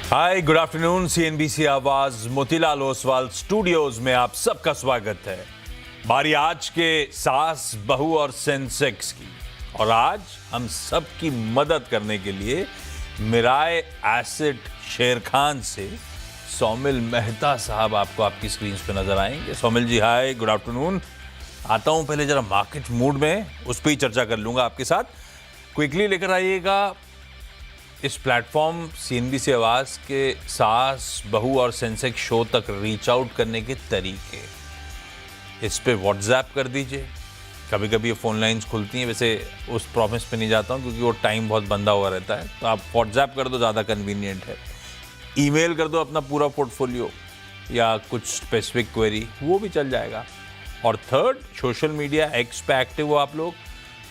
हाय, good afternoon. CNBC आवाज Motilal Oswal studios में आप सबका स्वागत है। बारी आज के सास, बहू और सेंसेक्स की, और आज हम सबकी मदद करने के लिए मिराय एसेट शेर खान से सौमिल मेहता साहब आपको आपकी स्क्रीन पे नजर आएंगे। सौमिल जी, हाय, गुड आफ्टरनून। आता हूं पहले जरा मार्केट मूड में, उस पर ही चर्चा कर लूंगा आपके साथ। क्विकली लेकर आइएगा इस प्लेटफॉर्म सीएनबीसी आवाज के सास, बहू और सेंसेक्स शो तक रीच आउट करने के तरीके। इस पे व्हाट्सएप कर दीजिए। कभी कभी ये फ़ोन लाइंस खुलती हैं, वैसे उस प्रॉमिस पे नहीं जाता हूँ क्योंकि वो टाइम बहुत बंदा हुआ रहता है, तो आप व्हाट्सएप कर दो, ज़्यादा कन्वीनियंट है। ईमेल कर दो अपना पूरा पोर्टफोलियो या कुछ स्पेसिफिक क्वेरी, वो भी चल जाएगा। और थर्ड, सोशल मीडिया एक्स पे एक्टिव हो आप लोग,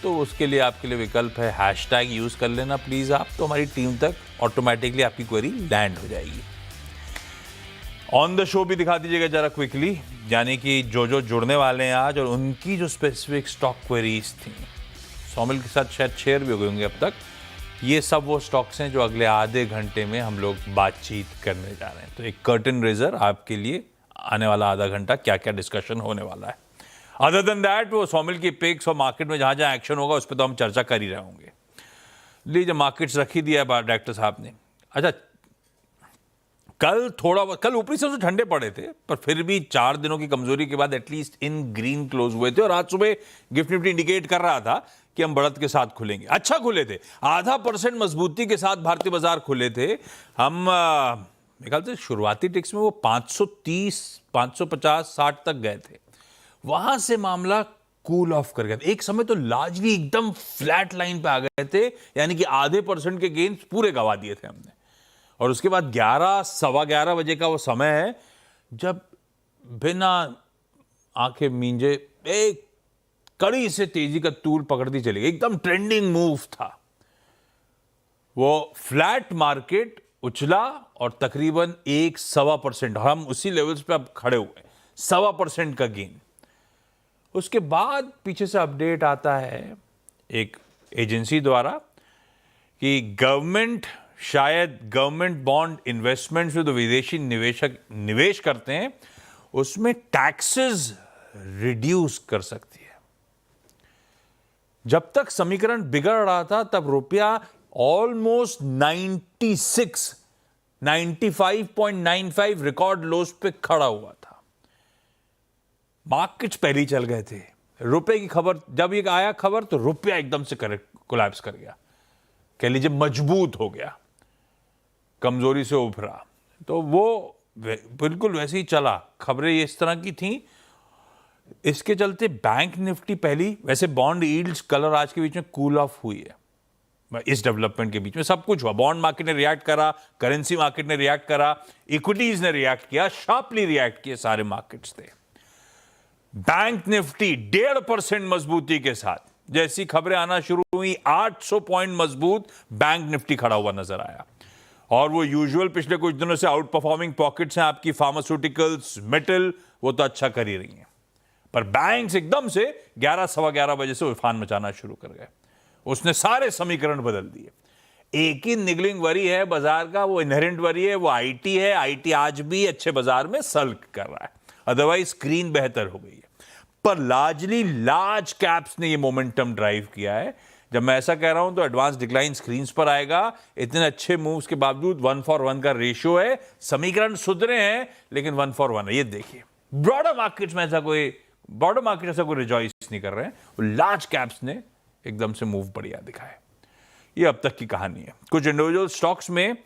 तो उसके लिए आपके लिए विकल्प है हैशटैग यूज़ कर लेना प्लीज़ आप, तो हमारी टीम तक ऑटोमेटिकली आपकी क्वेरी लैंड हो जाएगी। ऑन द शो भी दिखा दीजिएगा जरा क्विकली, यानी कि जो जुड़ने वाले हैं आज और उनकी जो स्पेसिफिक स्टॉक क्वेरीज थी, सौमिल के साथ शायद शेयर भी हो गए होंगे अब तक। ये सब वो स्टॉक्स हैं जो अगले आधे घंटे में हम लोग बातचीत करने जा रहे हैं। तो एक कर्टन रेजर आपके लिए, आने वाला आधा घंटा क्या क्या डिस्कशन होने वाला है। अदर देन दैट, वो सौमिल की पिक्स और मार्केट में जहां एक्शन होगा उस पर तो हम चर्चा कर ही रहे होंगे। लीजिए, मार्केट्स रख ही दिया है डायरेक्टर साहब ने। अच्छा, कल ऊपरी से ठंडे पड़े थे, पर फिर भी 4 दिनों की कमजोरी के बाद एटलीस्ट इन ग्रीन क्लोज हुए थे, और आज सुबह गिफ्ट निफ्टी इंडिकेट कर रहा था कि हम बढ़त के साथ खुलेंगे। अच्छा खुले थे, 0.5% मजबूती के साथ भारतीय बाजार खुले थे। हम मेरे ख्याल से शुरुआती टिक्स में वो 530, 550, 60 तक गए थे। वहां से मामला कूल ऑफ कर गया। एक समय तो लार्जली एकदम फ्लैट लाइन पे आ गए थे, यानी कि 0.5% के गेन्स पूरे गवा दिए थे हमने। और उसके बाद 11, सवा 11 बजे का वो समय है जब बिना आंखें मींजे एक कड़ी से तेजी का तूल पकड़ती चली गई। एकदम ट्रेंडिंग मूव था वो। फ्लैट मार्केट उछला और तकरीबन 1.25%, हम उसी लेवल्स पे अब खड़े हुए, 1.25% का गेन। उसके बाद पीछे से अपडेट आता है एक एजेंसी द्वारा कि गवर्नमेंट बॉन्ड इन्वेस्टमेंट जो विदेशी निवेशक निवेश करते हैं उसमें टैक्सेस रिड्यूस कर सकती है। जब तक समीकरण बिगड़ रहा था तब रुपया ऑलमोस्ट 95.95 रिकॉर्ड लोस पे खड़ा हुआ था। मार्केट्स पहले ही चल गए थे। रुपए की खबर जब ये आया खबर, तो रुपया एकदम से कोलैप्स कर गया, कह लीजिए मजबूत हो गया, कमजोरी से उभरा। तो वो बिल्कुल वैसे ही चला। खबरें इस तरह की थी। इसके चलते बैंक निफ्टी पहली, वैसे बॉन्ड यील्ड्स कल और आज के बीच में कूल ऑफ हुई है। इस डेवलपमेंट के बीच में सब कुछ हुआ। बॉन्ड मार्केट ने रिएक्ट करा, करेंसी मार्केट ने रिएक्ट करा, इक्विटीज ने रिएक्ट किया, शार्पली रिएक्ट किए सारे मार्केट्स थे। बैंक निफ्टी 1.5% मजबूती के साथ, जैसी खबरें आना शुरू हुई, 800 पॉइंट मजबूत बैंक निफ्टी खड़ा हुआ नजर आया। और वो यूजुअल पिछले कुछ दिनों से आउट परफॉर्मिंग पॉकेट्स हैं आपकी, फार्मास्यूटिकल्स, मेटल, वो तो अच्छा कर ही रही हैं। पर बैंक्स एकदम से 11, सवा 11 बजे से उफान मचाना शुरू कर गए। उसने सारे समीकरण बदल दिए। एक ही निगलिंग वरी है बाजार का, वो इनहेरेंट वरी है, वो आईटी है। आईटी आज भी अच्छे बाजार में सल्क कर रहा है, अदरवाइज स्क्रीन बेहतर हो गई है। पर लार्जली लार्ज कैप्स ने ये मोमेंटम ड्राइव किया है। जब मैं ऐसा कह रहा हूं तो एडवांस डिक्लाइन स्क्रीन्स पर आएगा। इतने अच्छे मूव्स के बावजूद 1:1 का रेशियो है। समीकरण सुधरे हैं लेकिन 1:1 है। ये देखिए, ब्रॉडर मार्केट ऐसा कोई रिजॉइस नहीं कर रहे हैं। लार्ज कैप्स ने एकदम से मूव बढ़िया दिखाए। ये अब तक की कहानी है। कुछ इंडिविजुअल स्टॉक्स में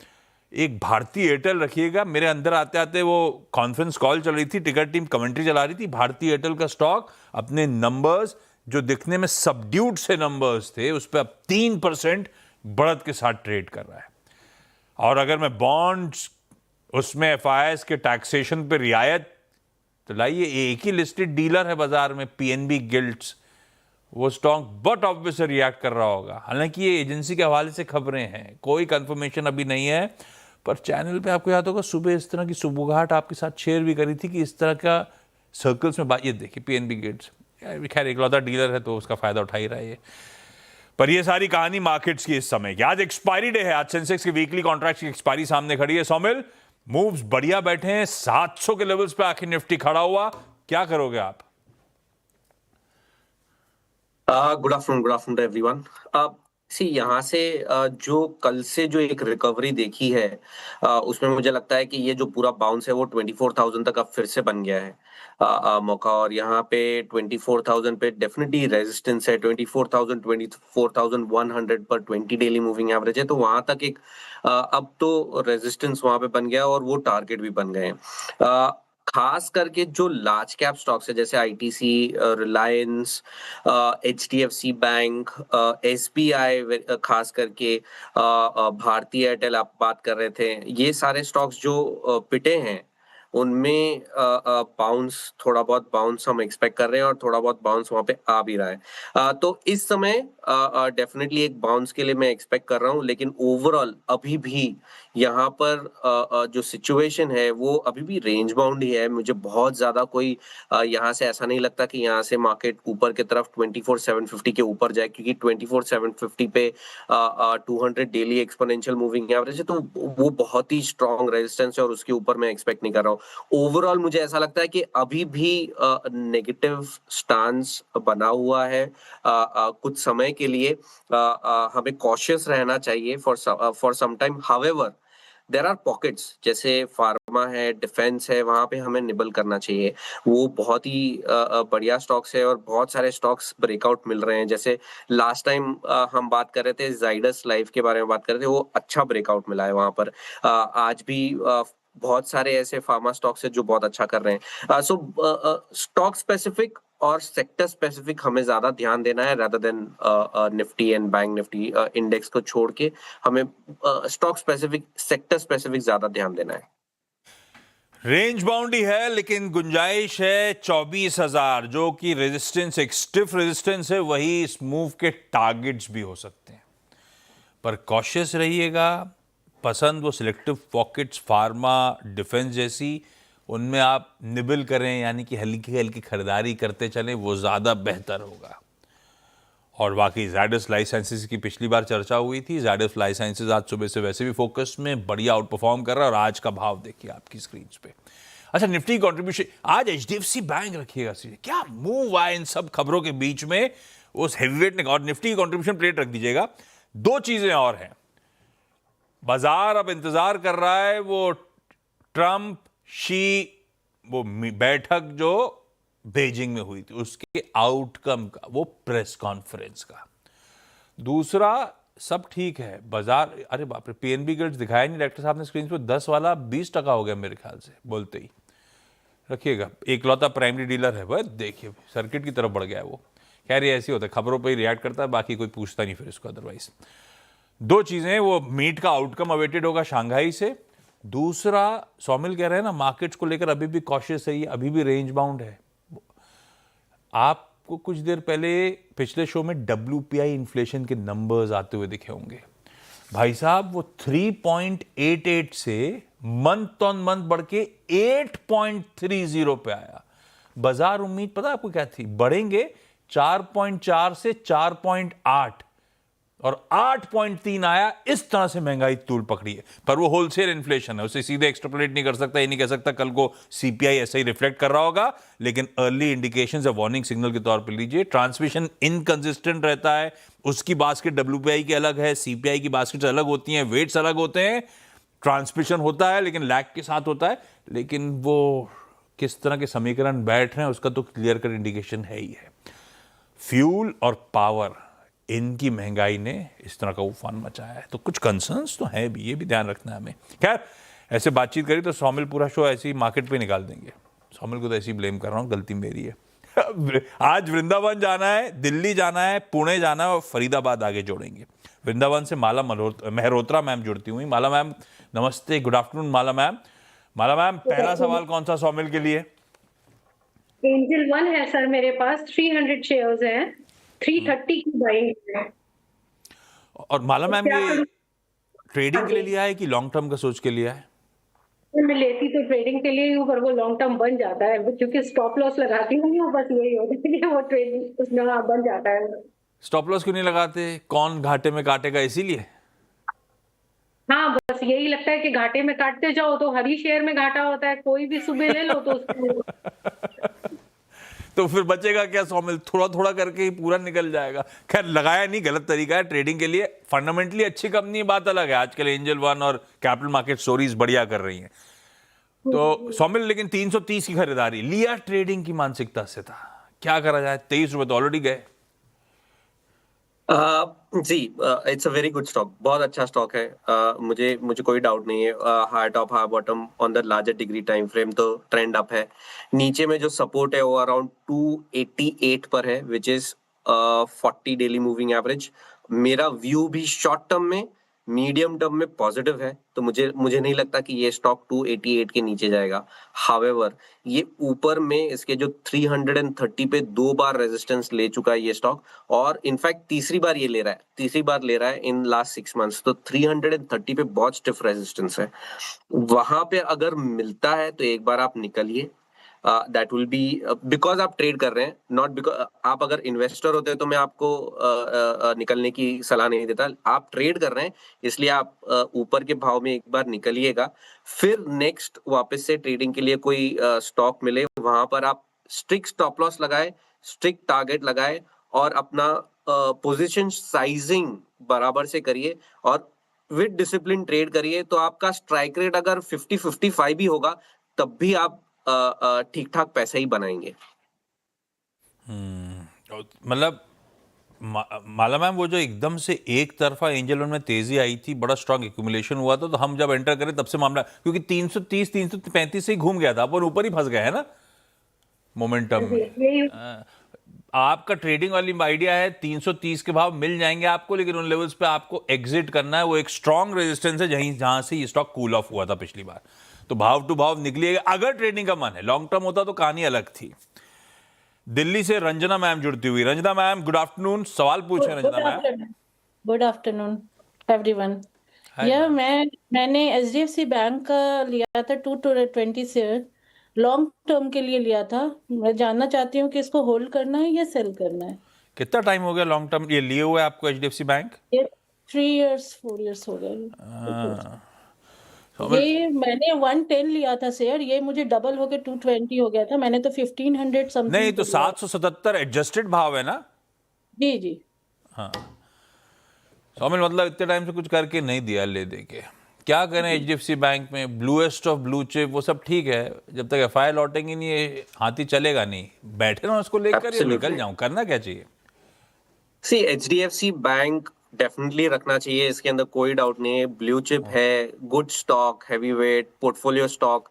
एक भारतीय एयरटेल रखिएगा। मेरे अंदर आते आते वो कॉन्फ्रेंस कॉल चल रही थी, टिकर टीम कमेंट्री चला रही थी। भारतीय एयरटेल का स्टॉक अपने नंबर्स, जो दिखने में सबड्यूड से नंबर्स थे, उस पर अब 3% बढ़त के साथ ट्रेड कर रहा है। और अगर मैं बॉन्ड्स, उसमें एफआईआईस के टैक्सेशन पे रियायत, तो लाइए, एक ही लिस्टेड डीलर है बाजार में, पीएनबी गिल्ट्स, वो स्टॉक बट ऑब्वियस से रिएक्ट कर रहा होगा। हालांकि ये एजेंसी के हवाले से खबरें हैं, कोई कंफर्मेशन अभी नहीं है। पर चैनल पे आपको याद होगा सुबह इस तरह की सुबुगाहट आपके साथ शेयर भी करी थी कि इस तरह का सर्कल्स में बात। ये देखिए, पीएनबी गिल्ट्स, खैर इकलौता डीलर है तो उसका फायदा उठा ही रहा है ये। पर ये सारी कहानी मार्केट्स की इस समय की। आज एक्सपायरी डे है, आज सेंसेक्स की वीकली कॉन्ट्रैक्ट की एक्सपायरी सामने खड़ी है। सौमिल, मूव्स बढ़िया बैठे हैं, 700 के लेवल्स पे आखिर निफ्टी खड़ा हुआ, क्या करोगे आप? Good afternoon to everyone. See यहाँ से जो कल से जो एक रिकवरी देखी है, उसमें मुझे लगता है कि ये जो पूरा बाउंस है वो 24,000 तक अब फिर से बन गया है मौका। और यहाँ पे 24,000 पे डेफिनेटली रेजिस्टेंस है। 24,000 24,100 पर 20 डेली मूविंग एवरेज है, तो वहां तक एक अब तो रेजिस्टेंस वहां पे बन गया और वो टारगेट भी बन गए हैं। खास करके जो लार्ज कैप स्टॉक्स है जैसे ITC, Reliance, HDFC bank, SBI, खास करके भारतीय एयरटेल आप बात कर रहे थे, ये सारे स्टॉक्स जो पिटे हैं उनमें बाउंस, थोड़ा बहुत बाउंस हम एक्सपेक्ट कर रहे हैं और थोड़ा बहुत बाउंस वहां पे आ भी रहा है। तो इस समय डेफिनेटली एक बाउंस के लिए मैं एक्सपेक्ट कर रहा हूं, लेकिन ओवरऑल अभी भी यहाँ पर जो सिचुएशन है वो अभी भी रेंज बाउंड ही है। मुझे बहुत ज्यादा कोई यहाँ से ऐसा नहीं लगता कि यहाँ से मार्केट ऊपर की तरफ 24,750 के ऊपर जाए, क्योंकि 24,750 पे 200 डेली एक्सपोनेंशियल मूविंग एवरेज है, तो वो बहुत ही स्ट्रॉन्ग रेजिस्टेंस है और उसके ऊपर मैं एक्सपेक्ट नहीं कर रहा हूँ। ओवरऑल मुझे ऐसा लगता है कि अभी भी नेगेटिव स्टांस बना हुआ है कुछ समय के लिए। हमें कॉशियस रहना चाहिए for some time. However there are pockets, जैसे फार्मा है, डिफेंस है, वहां पे हमें निबल करना चाहिए। वो बहुत ही बढ़िया स्टॉक्स है और बहुत सारे स्टॉक्स ब्रेकआउट मिल रहे हैं। जैसे लास्ट टाइम हम बात कर रहे थे जाइडस लाइफ के बारे में बात कर रहे थे, वो अच्छा ब्रेकआउट मिला है वहां पर। आज भी बहुत सारे ऐसे फार्मा स्टॉक्स है जो बहुत अच्छा कर रहे हैं। सो स्टॉक स्पेसिफिक और सेक्टर स्पेसिफिक हमें ज्यादा ध्यान देना है, rather than Nifty and bank Nifty index को छोड़ के हमें स्टॉक स्पेसिफिक, सेक्टर स्पेसिफिक ज्यादा ध्यान देना है। रेंज बाउंड ही है, लेकिन गुंजाइश है 24,000, जो कि रेजिस्टेंस, एक स्टिफ रेजिस्टेंस है, वही इस मूव के टारगेट्स भी हो सकते हैं। पर कॉशियस रहिएगा। पसंद वो सिलेक्टिव पॉकेट्स, फार्मा, डिफेंस जैसी, उनमें आप निबल करें, यानी कि हल्की हल्की खरीदारी करते चलें, वो ज़्यादा बेहतर होगा। और बाकी ज़ायडस लाइफ साइंसेज की पिछली बार चर्चा हुई थी। ज़ायडस लाइफ साइंसेज आज सुबह से वैसे भी फोकस में बढ़िया आउट परफॉर्म कर रहा है और आज का भाव देखिए आपकी स्क्रीन पे। अच्छा, निफ्टी कंट्रीब्यूशन आज एचडीएफसी बैंक रखिएगा सीधे, क्या मूव आए इन सब खबरों के बीच में उस हेवीवेट ने, और निफ्टी कंट्रीब्यूशन प्लेट रख दीजिएगा। दो चीजें और हैं, बाजार अब इंतजार कर रहा है वो ट्रंप शी वो बैठक जो बेजिंग में हुई थी उसके आउटकम का, वो प्रेस कॉन्फ्रेंस का। दूसरा, सब ठीक है बाजार, अरे बाप रे, पीएनबी गिल्ड्स दिखाया नहीं डायरेक्टर साहब ने स्क्रीन पे, 10 वाला 20% हो गया मेरे ख्याल से बोलते ही। रखिएगा, एक लौता प्राइमरी डीलर है वह, देखिए सर्किट की तरफ बढ़ गया है वो। खैर ये ऐसी होता है, खबरों पर ही रिएक्ट करता है, बाकी कोई पूछता नहीं फिर इसको अदरवाइज। दो चीजें, वो मीट का आउटकम अवेटेड होगा शंघाई से। दूसरा, सौमिल कह रहे हैं ना मार्केट्स को लेकर अभी भी कॉशियस है, अभी भी रेंज बाउंड है। आपको कुछ देर पहले पिछले शो में WPI इन्फ्लेशन के नंबर्स आते हुए दिखे होंगे। भाई साहब वो 3.88 से मंथ ऑन मंथ बढ़ के 8.30 पे आया। बाजार उम्मीद पता आपको क्या थी, बढ़ेंगे 4.4 से 4.8 और 8.3 आया। इस तरह से महंगाई तूल पकड़ी है, पर वो होलसेल इन्फ्लेशन है, उसे सीधे एक्सट्रापोलेट नहीं कर सकता, ये नहीं कह सकता कल को सीपीआई ऐसा ही रिफ्लेक्ट कर रहा होगा, लेकिन अर्ली इंडिकेशंस या वार्निंग सिग्नल के तौर पे लीजिए। ट्रांसमिशन इनकंसिस्टेंट रहता है, उसकी बास्केट WPI की अलग है, सीपीआई की बास्केट अलग होती हैं, वेट्स अलग होते हैं। ट्रांसमिशन होता है लेकिन लैग के साथ होता है, लेकिन वो किस तरह के समीकरण बैठ रहे हैं उसका तो क्लियर कट इंडिकेशन है ही है। फ्यूल और पावर, इनकी महंगाई ने इस तरह का उफान मचाया है, तो कुछ कंसर्न्स तो है भी, ये भी ध्यान रखना है हमें। खैर, ऐसे बातचीत करी तो सौमिल पूरा शो ऐसे ही मार्केट पे निकाल देंगे। सौमिल को तो ऐसे ही ब्लेम कर रहा हूँ, गलती मेरी है। आज वृंदावन जाना है, दिल्ली जाना है, पुणे जाना है और फरीदाबाद आगे जोड़ेंगे। वृंदावन से माला मेहरोत्रा मैम जुड़ती हुई। माला मैम नमस्ते, गुड आफ्टरनून माला मैम। माला मैम, पहला सवाल कौन सा सौमिल के लिए? एंजल 1 है सर मेरे पास, 300 शेयर्स हैं, 330 की बाइंग है। और माला मैम ये ट्रेडिंग के लिए लिया है कि लॉन्ग टर्म का सोच के लिया है? मैं लेती तो ट्रेडिंग के लिए ही हूँ, पर वो लॉन्ग टर्म बन जाता है क्योंकि स्टॉप लॉस लगाती हूँ, बस यही होता है कि वो ट्रेडिंग उसमें बन जाता है। स्टॉप लॉस क्यों नहीं लगाते? कौन घाटे में काटेगा इसीलिए? हाँ, बस यही लगता है कि घाटे में काटते जाओ तो हर ही शेयर में घाटा होता है, कोई भी सुबह ले लो तो उसको तो फिर बचेगा क्या सौमिल? थोड़ा थोड़ा करके ही पूरा निकल जाएगा। खैर, लगाया नहीं, गलत तरीका है ट्रेडिंग के लिए। फंडामेंटली अच्छी कंपनी, बात अलग है। आजकल एंजल वन और कैपिटल मार्केट स्टोरीज बढ़िया कर रही हैं। तो सौमिल, लेकिन 330 की खरीदारी लिया ट्रेडिंग की मानसिकता से था, क्या करा जाए? 23 रुपए तो ऑलरेडी गए। जी, it's a very good stock, बहुत अच्छा स्टॉक है। मुझे मुझे कोई डाउट नहीं है। High top high bottom on the larger degree time frame तो ट्रेंड अप है। नीचे में जो सपोर्ट है वो अराउंड 288 पर है, which is 40 daily moving average. मेरा व्यू भी शॉर्ट टर्म में, मीडियम टर्म में पॉजिटिव है, तो मुझे मुझे नहीं लगता कि ये स्टॉक 288 के नीचे जाएगा। हावेवर, ये ऊपर में इसके जो 330 पे 2 बार रेजिस्टेंस ले चुका है ये स्टॉक, और इनफैक्ट तीसरी बार ले रहा है इन लास्ट 6 मंथ्स। तो 330 पे बहुत स्टिफ रेजिस्टेंस है। वहां पे अगर मिलता है तो एक बार आप निकलिए। दैट विल बी, बिकॉज आप ट्रेड कर रहे हैं, नॉट बिकॉज आप अगर इन्वेस्टर होते तो मैं आपको निकलने की सलाह नहीं देता। आप ट्रेड कर रहे हैं इसलिए आप ऊपर के भाव में एक बार निकलिएगा। फिर नेक्स्ट वापस से ट्रेडिंग के लिए कोई स्टॉक मिले, वहां पर आप स्ट्रिक्ट स्टॉप लॉस लगाए, स्ट्रिक्ट टारगेट लगाए, और अपना पोजीशन साइजिंग बराबर से करिए, और विद डिसिप्लिन ट्रेड करिए। तो आपका स्ट्राइक रेट अगर 50-55 भी होगा तब भी आप ठीक ठाक पैसे ही बनाएंगे। मतलब माला मैम, वो जो एकदम से एक तरफा एंजल वन में तेजी आई थी, बड़ा स्ट्रांग एक्यूमुलेशन हुआ था, तो हम जब एंटर करें तब से मामला, क्योंकि 330 335 से ही घूम गया था, अपन ऊपर ही फंस गए है ना मोमेंटम में। आपका ट्रेडिंग वाली आइडिया है 330 के भाव मिल जाएंगे आपको, लेकिन उन लेवल्स पे आपको एग्जिट करना है। वो एक स्ट्रांग रेजिस्टेंस है जहां से ये स्टॉक कूल ऑफ हुआ था पिछली बार। तो भाव टू भाव निकलिएगा अगर ट्रेडिंग का मन है। लॉन्ग टर्म होता तो कहानी अलग थी। दिल्ली से रंजना मैम जुड़ती हुई। Ranjana ma'am, good afternoon. सवाल पूछे Ranjana ma'am. Good afternoon everyone. Hi, यह ma'am. मैंने एचडीएफसी बैंक का लिया था 220 शेयर, लॉन्ग टर्म के लिए लिया था। मैं जानना चाहती हूँ कि इसको होल्ड करना है या सेल करना है। कितना टाइम हो गया लॉन्ग टर्म ये लिए हुए आपको एचडीएफसी बैंक? ये 3 इयर्स 4 इयर्स हो गए। ये मैंने 110 लिया था शेयर, ये मुझे डबल होके 220 हो गया था। मैंने तो 1500 समथिंग। नहीं तो 777 एडजस्टेड भाव है ना? जी जी। हाँ सौमिल, मतलब इतने टाइम से कुछ करके नहीं दिया ले दे के। क्या करें एचडीएफसी बैंक में, ब्लूएस्ट ऑफ ब्लू चिप, वो सब ठीक है, जब तक एफआईआर लौटेंगे नहीं ये हाथी चलेगा नहीं। बैठे ना उसको लेकर या निकल जाऊं, करना क्या चाहिए? सी, एचडीएफसी बैंक डेफिनेटली रखना चाहिए, इसके अंदर कोई डाउट नहीं है। ब्लू चिप है, good stock, heavy weight portfolio stock,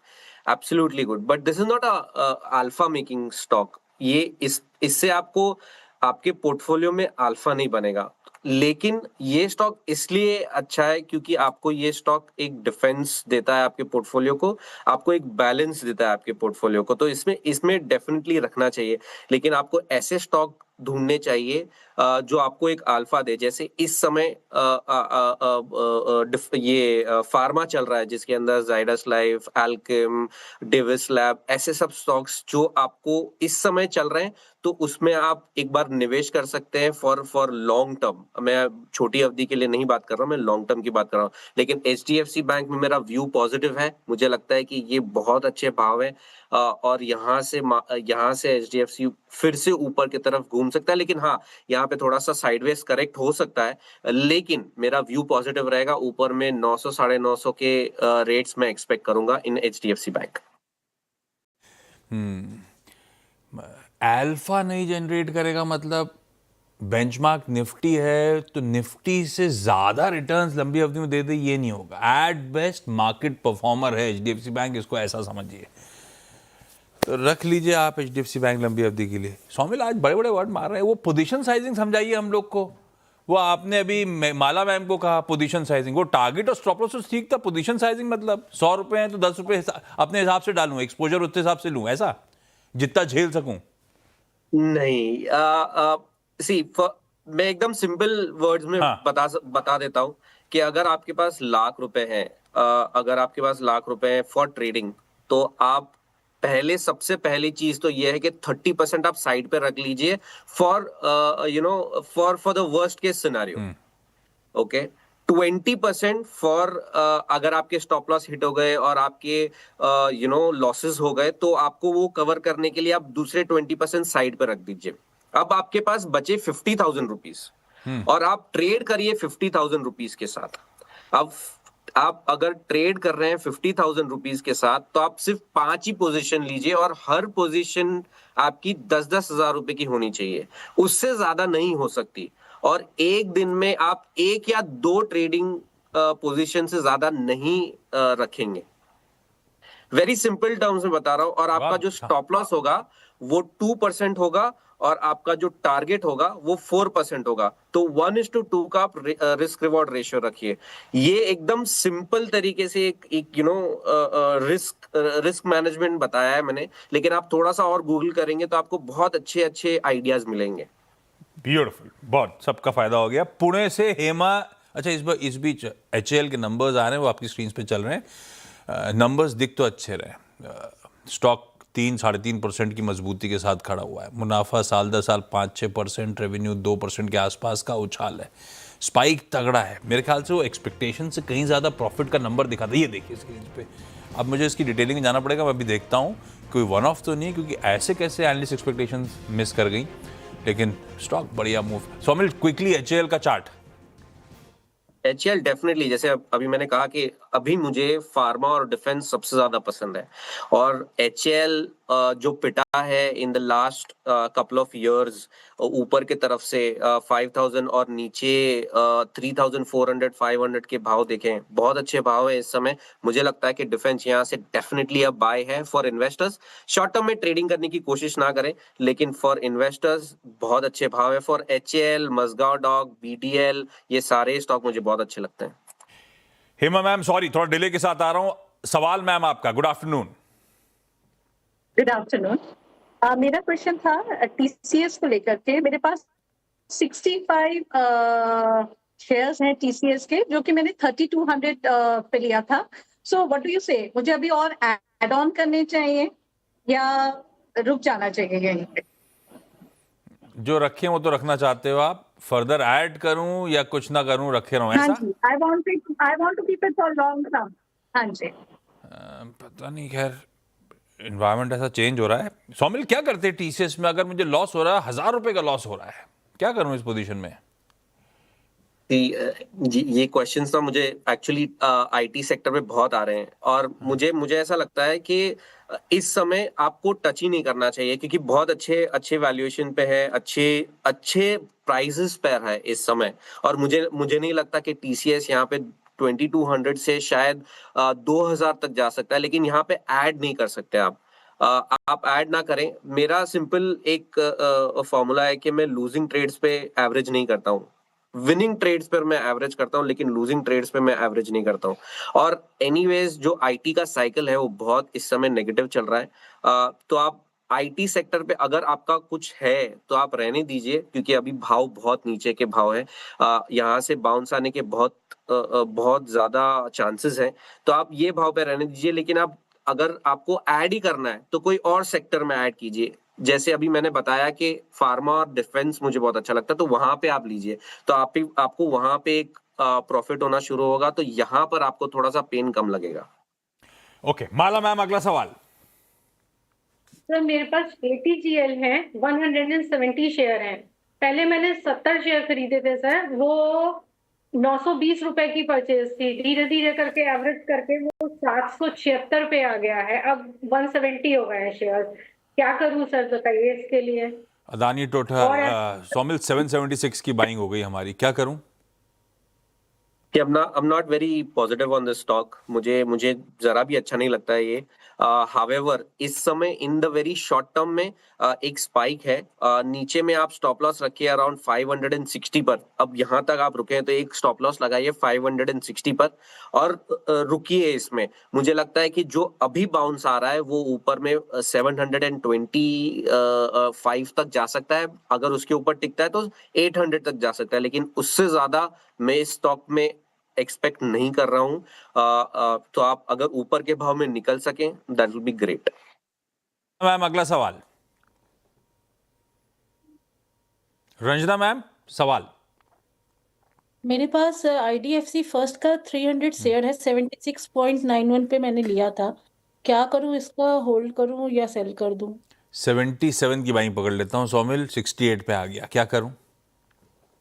absolutely good, but this is not a alpha making stock. ये इससे आपको आपके पोर्टफोलियो में अल्फा नहीं बनेगा। लेकिन ये स्टॉक इसलिए अच्छा है क्योंकि आपको ये स्टॉक एक डिफेंस देता है आपके पोर्टफोलियो को, आपको एक बैलेंस देता है आपके पोर्टफोलियो को। तो इसमें इसमें डेफिनेटली रखना चाहिए। लेकिन आपको ऐसे स्टॉक ढूंढने चाहिए जो आपको एक अल्फा दे। जैसे इस समय ये फार्मा चल रहा है जिसके अंदर Zydus life, Alkem, Davis lab, ऐसे सब स्टॉक्स जो आपको इस समय चल रहे हैं, तो उसमें आप एक बार निवेश कर सकते हैं फॉर लॉन्ग टर्म। मैं छोटी अवधि के लिए नहीं बात कर रहा हूँ, मैं लॉन्ग टर्म की बात कर रहा हूँ। लेकिन एचडीएफसी बैंक में मेरा व्यू पॉजिटिव है। मुझे लगता है कि ये बहुत अच्छे भाव है, और यहाँ से एचडीएफसी फिर से ऊपर की तरफ घूम सकता है। लेकिन हाँ, यहाँ पे थोड़ा सा साइडवेज करेक्ट हो सकता है, लेकिन मेरा व्यू पॉजिटिव रहेगा। ऊपर में 900 950 के रेट्स में एक्सपेक्ट करूंगा इन एचडीएफसी बैंक। अल्फा नहीं जनरेट करेगा मतलब बेंचमार्क निफ्टी है तो निफ्टी से ज्यादा रिटर्न्स लंबी अवधि में दे दे, ये नहीं होगा। एट बेस्ट मार्केट परफॉर्मर है एचडीएफसी बैंक, इसको ऐसा समझिए। तो रख लीजिए आप एचडीएफसी बैंक लंबी अवधि के लिए। सौमिल, आज बड़े बड़े वर्ड मार रहे हैं, वो पोजीशन साइजिंग समझाइए हम लोग को। वो आपने अभी माला मैम को कहा पोजीशन साइजिंग, वो टारगेट और स्टॉप लॉस ठीक था। पोजीशन साइजिंग मतलब 100 रुपए हैं तो 10 रुपए अपने हिसाब से डालूं, एक्सपोजर उतने हिसाब से लूं, ऐसा जितना झेल सकूं। नहीं, मैं एकदम सिंपल वर्ड्स में हाँ। बता देता हूं कि अगर आपके पास लाख रुपए हैं, अगर आपके पास लाख रुपए हैं फॉर ट्रेडिंग, तो आप पहले सबसे पहली चीज तो ये है कि 30% आप साइड पे रख लीजिए for for the worst case scenario. Okay, 20% for अगर आपके स्टॉप लॉस हिट हो गए और आपके लॉसेस हो गए तो आपको वो कवर करने के लिए आप दूसरे 20% साइड पे रख दीजिए। अब आपके पास बचे 50,000 रुपीज और आप ट्रेड करिए 50,000 रुपीज के साथ। अब आप अगर ट्रेड कर रहे हैं 50,000 रुपीज के साथ तो आप सिर्फ 5 ही पोजीशन लीजिए और हर पोजीशन आपकी 10-10 हजार रुपए की होनी चाहिए, उससे ज्यादा नहीं हो सकती। और एक दिन में आप 1 या 2 ट्रेडिंग पोजीशन से ज्यादा नहीं रखेंगे। वेरी सिंपल टर्म्स में बता रहा हूं। और आपका जो स्टॉप लॉस होगा वो 2% होगा और आपका जो टारगेट होगा वो 4% होगा। तो 1:2 का आप रिस्क रिवॉर्ड रेशियो रखिए। ये एकदम सिंपल तरीके से एक रिस्क मैनेजमेंट बताया है मैंने, लेकिन आप थोड़ा सा और गूगल करेंगे तो आपको बहुत अच्छे अच्छे आइडियाज मिलेंगे। ब्यूटीफुल, बहुत सबका फायदा हो गया। पुणे से हेमा। अच्छा, इस बीच HAL के नंबर्स आ रहे हैं, वो आपकी स्क्रीन पे चल रहे हैं। नंबर्स दिख तो अच्छे रहे। स्टॉक 3-3.5% की मजबूती के साथ खड़ा हुआ है। मुनाफा साल दर साल 5-6%, रेवेन्यू 2% के आसपास का उछाल है। स्पाइक तगड़ा है। मेरे ख्याल से वो एक्सपेक्टेशन से कहीं ज़्यादा प्रॉफिट का नंबर दिखाता है। ये देखिए स्क्रीन पे। अब मुझे इसकी डिटेलिंग में जाना पड़ेगा, मैं अभी देखता हूँ कोई वन ऑफ तो नहीं, क्योंकि ऐसे कैसे एनालिस्ट एक्सपेक्टेशन मिस कर गई। लेकिन स्टॉक बढ़िया मूव। सौमिल, क्विकली HAL का चार्ट। HAL डेफिनेटली, जैसे अभी मैंने कहा कि अभी मुझे फार्मा और डिफेंस सबसे ज्यादा पसंद है। और HAL जो पिटा है in the last couple of years, ऊपर के तरफ से 5,000 और नीचे 3,400-500 के भाव देखें, बहुत अच्छे भाव है इस समय। मुझे लगता है कि डिफेंस यहाँ से डेफिनेटली अब बाय है फॉर इन्वेस्टर्स। शॉर्ट टर्म में ट्रेडिंग करने की कोशिश ना करें, लेकिन फॉर इन्वेस्टर्स बहुत अच्छे भाव है। For HAL, Mazagon dock, BDL, ये सारे स्टॉक मुझे बहुत अच्छे लगते हैं। हेमा मैम, सॉरी थोड़ा डिले के साथ आ रहा हूं। सवाल मैम आपका। Good afternoon. Good afternoon. मेरा क्वेश्चन था TCS को लेकर के। मेरे पास 65 शेयर्स हैं TCS के, जो कि मैंने 3200 पे लिया था। सो व्हाट डू यू से, मुझे अभी और ऐड ऑन करने चाहिए या रुक जाना चाहिए यहीं पे? जो रखे वो तो रखना चाहते हो आप, फर्दर ऐड करूं या कुछ ना करूं, रखे रहूं, हाँ ऐसा? जी, I want to keep it for long term. हाँ जी। पता नहीं, खैर एनवायरनमेंट ऐसा चेंज हो रहा है। सौमिल, क्या करते हैं TCS में? अगर मुझे लॉस हो रहा है, 1,000 रुपए का लॉस हो रहा है, क्या करूं इस पोजीशन में? ये क्वेश्चंस ना मुझे एक्चुअली IT सेक्टर में बहुत आ रहे हैं। और मुझे ऐसा लगता है कि इस समय आपको टच ही नहीं करना चाहिए, क्योंकि बहुत अच्छे अच्छे वैल्यूएशन पे है, अच्छे प्राइसेस पर है इस समय। और मुझे नहीं लगता कि TCS यहाँ पे 2200 से शायद 2000 तक जा सकता है, लेकिन यहाँ पे ऐड नहीं कर सकते आप। आप ऐड ना करें। मेरा सिंपल एक फॉर्मूला है कि मैं लूजिंग ट्रेड्स पे एवरेज नहीं करता हूँ। विनिंग ट्रेड्स पर मैं एवरेज करता हूँ, लेकिन लूजिंग ट्रेड्स पे मैं एवरेज नहीं करता हूँ। और एनीवेज जो IT का साइकिल है वो बहुत इस समय नेगेटिव चल रहा है। तो आप IT सेक्टर पे अगर आपका कुछ है तो आप रहने दीजिए, क्योंकि अभी भाव बहुत नीचे के भाव है। यहाँ से बाउंस आने के बहुत ज्यादा चांसेस हैं। तो आप ये भाव पे रहने दीजिए। लेकिन आप अगर आपको ऐड ही करना है तो कोई और सेक्टर में ऐड कीजिए। जैसे अभी मैंने बताया कि फार्मा और डिफेंस मुझे बहुत अच्छा लगता है, तो वहां पे आप लीजिए। तो आपको वहां पे एक प्रॉफिट होना शुरू होगा, तो यहाँ पर आपको थोड़ा सा पेन कम लगेगा। ओके, माला मैम, अगला सवाल। सर, मेरे पास ATGL है, 170 शेयर हैं। पहले मैंने 70 शेयर खरीदे थे सर, वो 920 रुपए की परचेज थी। धीरे धीरे करके एवरेज करके वो 776 पे आ गया है। अब 170 हो गए हैं शेयर। क्या करूं सर, बताइए इसके लिए। अदानी टोटल सौमिल 776 की बाइंग हो गई हमारी, क्या करूं? कि I'm not very positive on this stock। मुझे जरा भी अच्छा नहीं लगता है ये। However, इस समय इन द वेरी शॉर्ट टर्म में एक स्पाइक है। नीचे में आप स्टॉप लॉस रखिए अराउंड 560 पर। अब यहाँ तक आप रुके हैं तो एक स्टॉप लॉस लगाइए 560 पर और रुकिए इसमें। मुझे लगता है कि जो अभी बाउंस आ रहा है वो ऊपर में 725 तक जा सकता है। अगर उसके ऊपर टिकता है तो 800 तक जा सकता है, लेकिन उससे ज्यादा मैं इस स्टॉक में एक्सपेक्ट नहीं कर रहा हूं। तो आप अगर ऊपर के भाव में निकल सकें, that will be great. Ma'am अगला सवाल। रंजना मैम सवाल। मेरे पास IDFC फर्स्ट का 300 शेयर है, 76.91 पे मैंने लिया था। क्या करूं, इसका होल्ड करूं या सेल कर दूं? 77 की बाइंग पकड़ लेता हूं सौमिल, 68 पे आ गया, क्या करूं?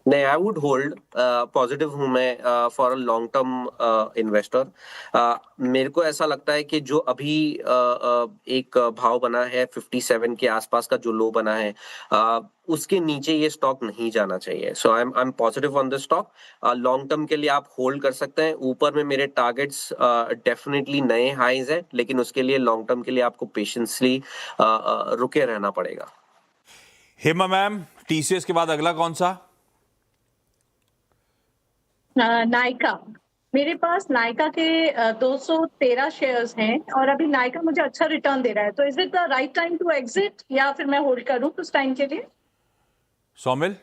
नहीं, आई वुड होल्ड। पॉजिटिव हूं मैं for a long term investor. मेरे को ऐसा लगता है कि जो अभी एक भाव बना है 57 के आसपास का जो लो बना है, उसके नीचे ये स्टॉक नहीं जाना चाहिए। So I am positive on this stock. Long term के लिए आप होल्ड कर सकते हैं। ऊपर में मेरे टारगेट्स डेफिनेटली नए हाईज है, लेकिन उसके लिए लॉन्ग टर्म के लिए आपको पेशेंसली रुके रहना पड़ेगा। हेमा मैम, TCS के बाद अगला कौन सा? नायका। मेरे पास नायका के 213 शेयर्स हैं और अभी नायका मुझे अच्छा रिटर्न दे रहा है, तो is it the right time to exit या फिर मैं होल्ड करूं कुछ टाइम के लिए? Saumil.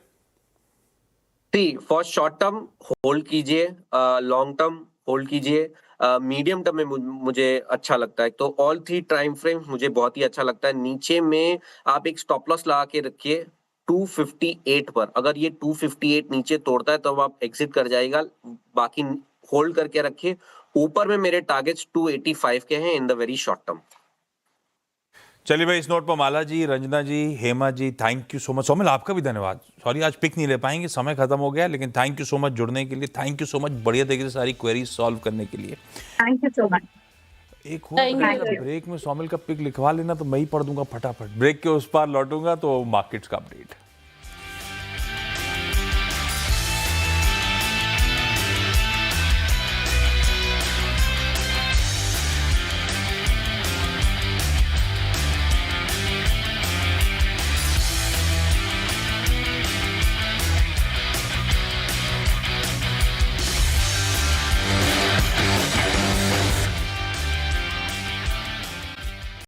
For short term hold कीजिए, लॉन्ग टर्म होल्ड कीजिए, मीडियम टर्म में मुझे अच्छा लगता है। तो ऑल 3 टाइम फ्रेम मुझे बहुत ही अच्छा लगता है। नीचे में आप एक स्टॉप लॉस लगा के रखिए 258 पर। अगर ये 258 नीचे तोड़ता है तो अब आप एग्जिट कर जाएगा, बाकी होल्ड करके रखिए। ऊपर में मेरे टारगेट्स 285 के हैं in the very short term. चलिए भाई, इस नोट पर Mala ji, Ranjana ji, Hema ji, thank you so much. Saumil आपका भी धन्यवाद। सॉरी आज पिक नहीं ले पाएंगे, समय खत्म हो गया, लेकिन थैंक यू सो मच जुड़ने के लिए। थैंक यू सो मच बढ़िया तरीके से सारी क्वेरीज सॉल्व करने के लिए। Thank you so much. एक हो Thank you. ब्रेक में सौमिल का पिक लिखवा लेना तो मैं ही पढ़ दूंगा फटाफट। ब्रेक के उस पार लौटूंगा तो मार्केट्स का अपडेट।